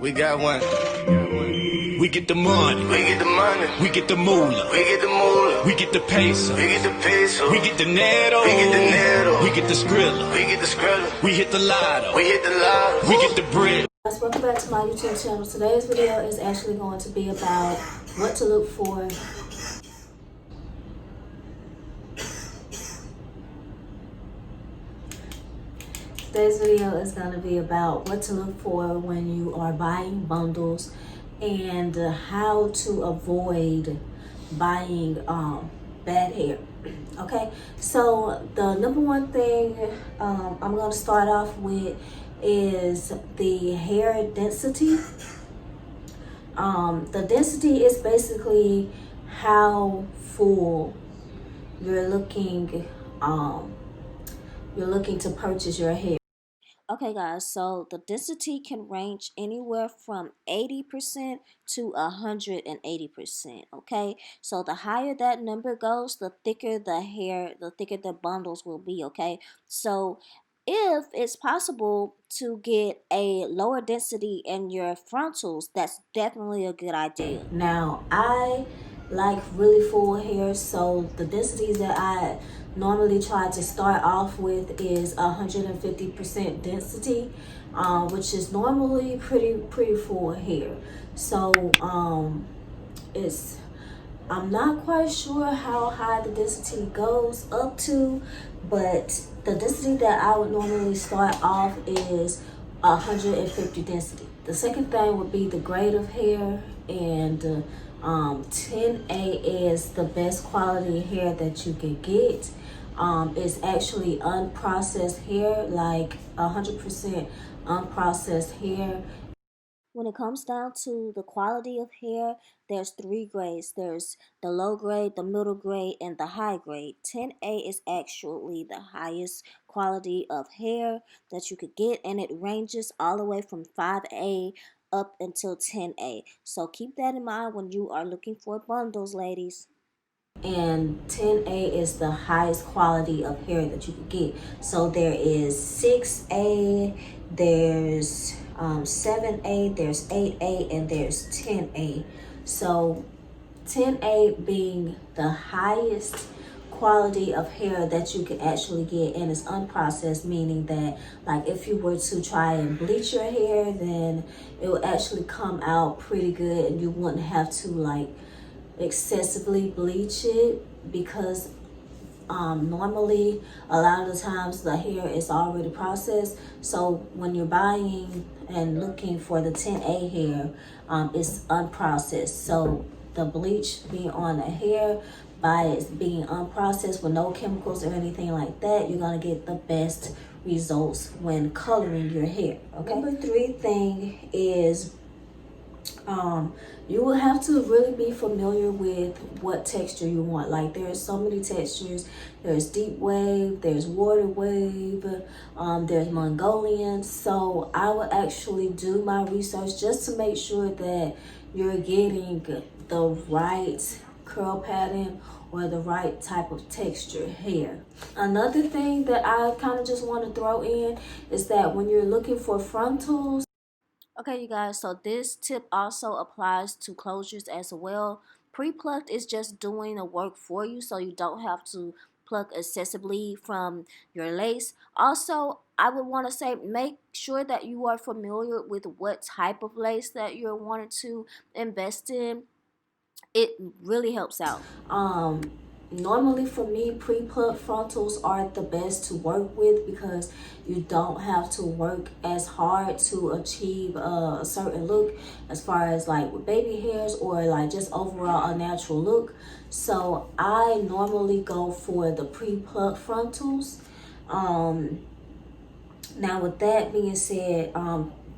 We got one. We get the money. We get the money. We get the moolah. We get the moolah. We get the peso. We get the peso. We get the netto. We get the netto. We get the skrilla. We get the skrilla. We hit the lotto. We hit the lotto. We get the bread. Guys, welcome back to my YouTube channel. Today's video is actually going to be about what to look for. Today's video is going to be about what to look for when you are buying bundles and how to avoid buying bad hair. Okay, so the number one thing I'm going to start off with is the hair density. The density is basically how full you're looking to purchase your hair. Okay guys, so the density can range anywhere from 80% to 180%, okay? So the higher that number goes, the thicker the hair, the thicker the bundles will be, okay? So if it's possible to get a lower density in your frontals, that's definitely a good idea. Now, I like really full hair, so the densities that I normally try to start off with is 150% density, which is normally pretty full hair. So I'm not quite sure how high the density goes up to, but the density that I would normally start off is 150 density. The second thing would be the grade of hair, and 10A is the best quality hair that you can get. It's actually unprocessed hair, like 100% unprocessed hair. When it comes down to the quality of hair, there's three grades. There's the low grade, the middle grade, and the high grade. 10A is actually the highest quality of hair that you could get, and it ranges all the way from 5A up until 10A. So keep that in mind when you are looking for bundles, ladies. And 10A is the highest quality of hair that you could get. So there is 6A, there's 7A, there's 8A, and there's 10A. So 10A being the highest quality of hair that you can actually get, and it's unprocessed, meaning that like if you were to try and bleach your hair, then it will actually come out pretty good and you wouldn't have to like excessively bleach it, because normally a lot of the times the hair is already processed. So when you're buying and looking for the 10A hair, it's unprocessed. So the bleach being on the hair, by it being unprocessed with no chemicals or anything like that, you're gonna get the best results when coloring your hair. Okay. Number three thing is you will have to really be familiar with what texture you want. Like there's so many textures. There's deep wave, there's water wave, there's Mongolian. So I will actually do my research just to make sure that you're getting the right curl pattern or the right type of texture hair. Another thing that I kind of just want to throw in is that when you're looking for frontals, okay, you guys, so this tip also applies to closures as well. Pre-plucked is just doing the work for you, so you don't have to pluck excessively from your lace. Also, I would want to say make sure that you are familiar with what type of lace that you're wanting to invest in. It really helps out. Normally for me, pre-plucked frontals are the best to work with because you don't have to work as hard to achieve a certain look as far as like with baby hairs or like just overall a natural look. So I normally go for the pre-plucked frontals. Now with that being said,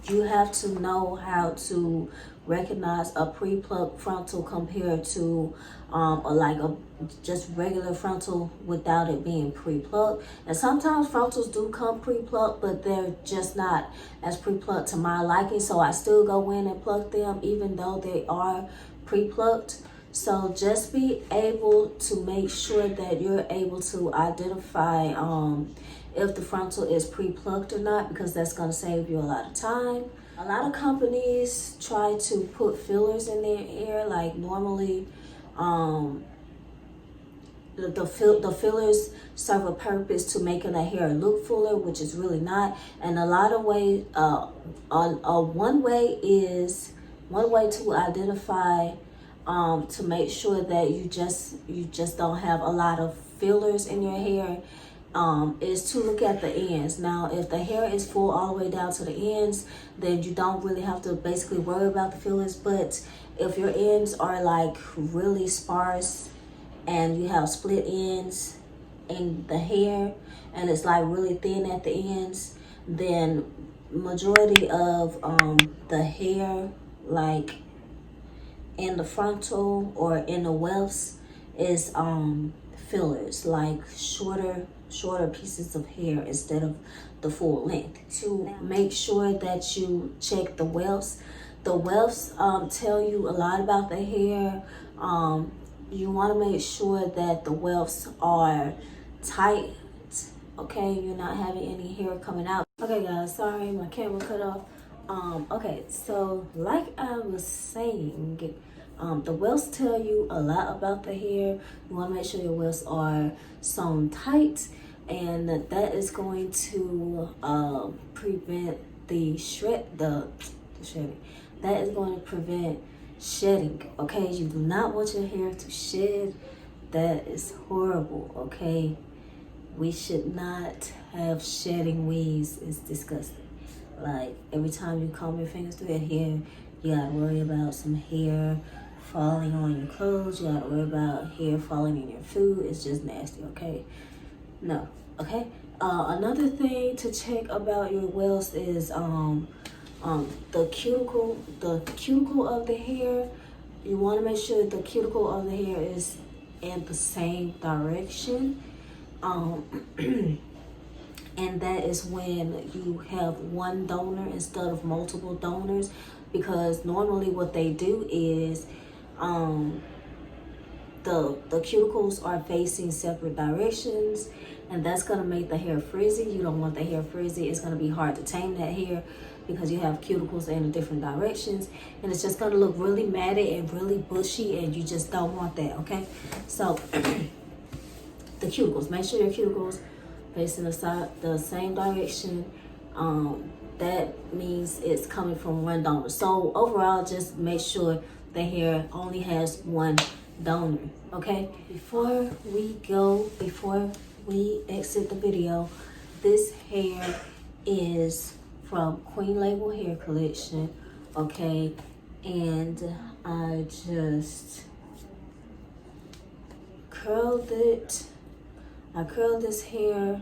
you have to know how to recognize a pre-plucked frontal compared to a just regular frontal without it being pre-plucked. And sometimes frontals do come pre-plucked, but they're just not as pre-plucked to my liking, so I still go in and pluck them even though they are pre-plucked. So just be able to make sure that you're able to identify if the frontal is pre-plucked or not, because that's going to save you a lot of time. A lot of companies try to put fillers in their hair, like normally the fillers serve a purpose to making the hair look fuller, which is really not. And a lot of ways, one way to identify, to make sure that you just don't have a lot of fillers in your hair, is to look at the ends. Now, if the hair is full all the way down to the ends, then you don't really have to basically worry about the fillers. But if your ends are like really sparse and you have split ends in the hair and it's like really thin at the ends, then majority of the hair, like in the frontal or in the wefts, is fillers, like shorter pieces of hair instead of the full length. To make sure that you check the wefts. The wefts tell you a lot about the hair. You want to make sure that the wefts are tight, okay? You're not having any hair coming out. Okay guys, sorry, my camera cut off. Okay, so like I was saying, the wefts tell you a lot about the hair. You want to make sure your wefts are sewn tight, and that is going to prevent the shedding. That is going to prevent shedding, okay? You do not want your hair to shed. That is horrible, okay? We should not have shedding weaves. It's disgusting. Like, every time you comb your fingers through your hair, you gotta worry about some hair falling on your clothes. You gotta worry about hair falling in your food. It's just nasty, okay? No, okay? Another thing to check about your wefts is the cuticle of the hair. You want to make sure the cuticle of the hair is in the same direction. And that is when you have one donor instead of multiple donors, because normally what they do is the cuticles are facing separate directions, and that's going to make the hair frizzy. You don't want the hair frizzy. It's going to be hard to tame that hair because you have cuticles in different directions, and it's just going to look really matted and really bushy, and you just don't want that, okay? So the cuticles, make sure your cuticles facing the same direction. That means it's coming from one donor. So overall, just make sure the hair only has one donor, okay? Before we exit the video, this hair is from Queen Label Hair Collection, okay? And I just curled it. I curled this hair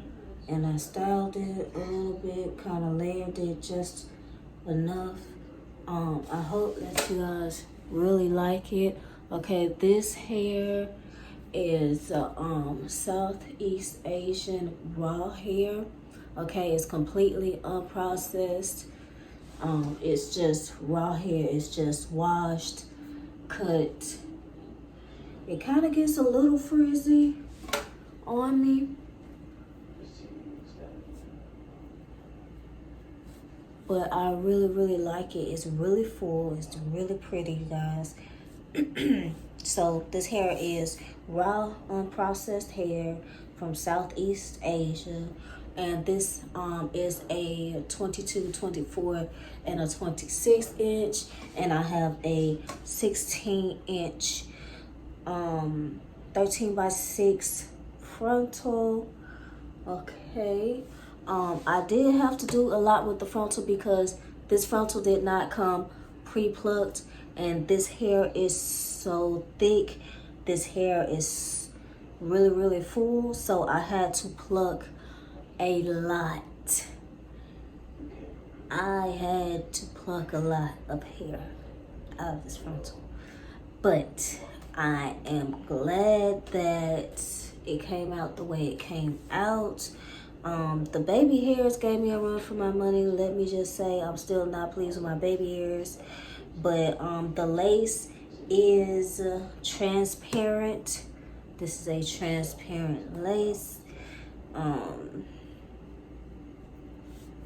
and I styled it a little bit, kind of layered it just enough. I hope that you guys really like it. Okay, this hair is Southeast Asian raw hair. Okay, it's completely unprocessed. It's just raw hair. It's just washed, cut. It kind of gets a little frizzy on me, but I really like it. It's really full. It's really pretty, you guys. So this hair is raw unprocessed hair from Southeast Asia, and this is a 22, 24, and a 26 inch, and I have a 16 inch 13 by 6 frontal. Okay, I did have to do a lot with the frontal because this frontal did not come pre-plucked, and this hair is so thick. This hair is really full, so I had to pluck a lot. I had to pluck a lot of hair out of this frontal, but I am glad that it came out the way it came out. The baby hairs gave me a run for my money. Let me just say, I'm still not pleased with my baby hairs, but the lace is transparent. This is a transparent lace.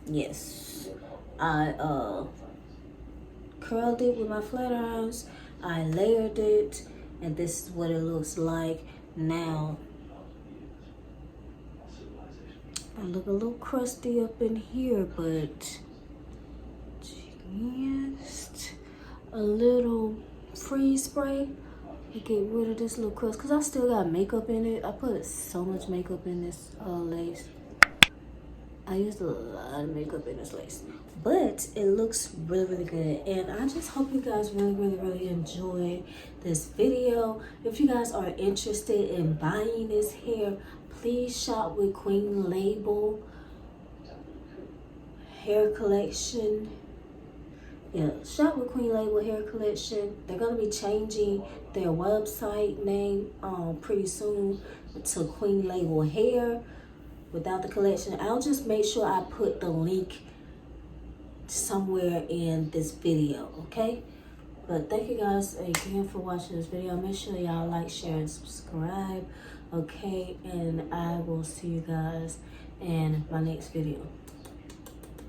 Yes, I curled it with my flat irons. I layered it, and this is what it looks like now. I look a little crusty up in here, but just a little freeze spray to get rid of this little crust, because I still got makeup in it. I put so much makeup in this lace. I used a lot of makeup in this lace, but it looks really, really good. And I just hope you guys really, really, really enjoy this video. If you guys are interested in buying this hair, please shop with Queen Label Hair Collection. Yeah, shop with Queen Label Hair Collection. They're gonna be changing their website name pretty soon to Queen Label Hair without the collection. I'll just make sure I put the link somewhere in this video, okay? But thank you guys again for watching this video. Make sure y'all like, share, and subscribe, okay? And I will see you guys in my next video.